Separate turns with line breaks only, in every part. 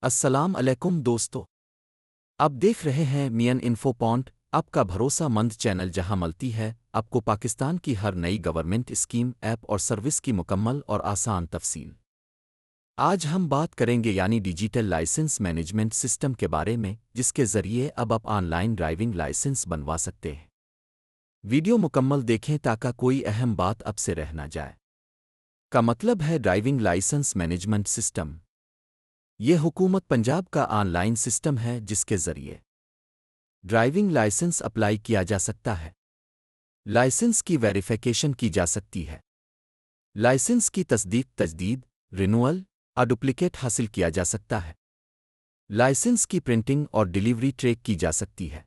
السلام علیکم دوستو، آپ دیکھ رہے ہیں مین انفو پوائنٹ، آپ کا بھروسہ مند چینل جہاں ملتی ہے آپ کو پاکستان کی ہر نئی گورنمنٹ اسکیم، ایپ اور سروس کی مکمل اور آسان تفصیل۔ آج ہم بات کریں گے ڈیجیٹل لائسنس مینجمنٹ سسٹم کے بارے میں، جس کے ذریعے اب آپ آن لائن ڈرائیونگ لائسنس بنوا سکتے ہیں۔ ویڈیو مکمل دیکھیں تاکہ کوئی اہم بات اب سے رہ نہ جائے۔ کا مطلب ہے ڈرائیونگ لائسنس مینجمنٹ سسٹم۔ یہ حکومت پنجاب کا آن لائن سسٹم ہے جس کے ذریعے ڈرائیونگ لائسنس اپلائی کیا جا سکتا ہے، لائسنس کی ویریفیکیشن کی جا سکتی ہے، لائسنس کی تصدیق تجدید رینوول اور ڈپلیکیٹ حاصل کیا جا سکتا ہے، لائسنس کی پرنٹنگ اور ڈیلیوری ٹریک کی جا سکتی ہے۔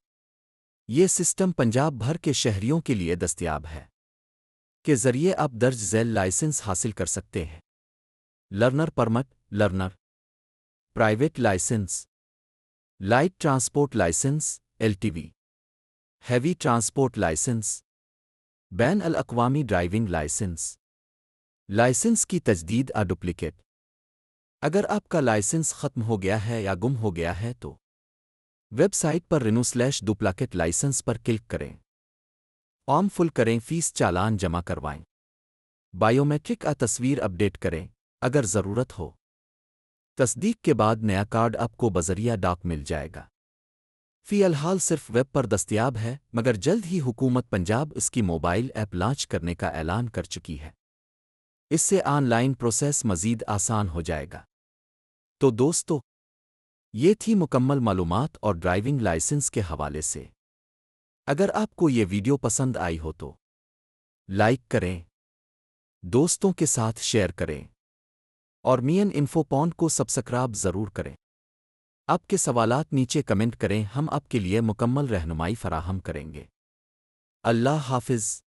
یہ سسٹم پنجاب بھر کے شہریوں کے لیے دستیاب ہے، کے ذریعے آپ درج ذیل لائسنس حاصل کر سکتے ہیں۔ Learner permit, learner private license, light transport license LTV، heavy transport license, بین الاقوامی ڈرائیونگ لائسنس، لائسنس کی تجدید اور ڈپلیکیٹ۔ اگر آپ کا لائسنس ختم ہو گیا ہے یا گم ہو گیا ہے تو ویب سائٹ پر رینو/ڈپلیکیٹ لائسنس پر کلک کریں، فارم فل کریں، فیس چالان جمع کروائیں، بائیومیٹرک تصویر اپڈیٹ کریں اگر ضرورت ہو۔ تصدیق کے بعد نیا کارڈ آپ کو بذریعہ ڈاک مل جائے گا۔ فی الحال صرف ویب پر دستیاب ہے، مگر جلد ہی حکومت پنجاب اس کی موبائل ایپ لانچ کرنے کا اعلان کر چکی ہے۔ اس سے آن لائن پروسیس مزید آسان ہو جائے گا۔ تو دوستو، یہ تھی مکمل معلومات اور ڈرائیونگ لائسنس کے حوالے سے۔ اگر آپ کو یہ ویڈیو پسند آئی ہو تو لائک کریں، دوستوں کے ساتھ شیئر کریں اور مین انفو پوائنٹ کو سبسکرائب ضرور کریں۔ آپ کے سوالات نیچے کمنٹ کریں، ہم آپ کے لیے مکمل رہنمائی فراہم کریں گے۔ اللہ حافظ۔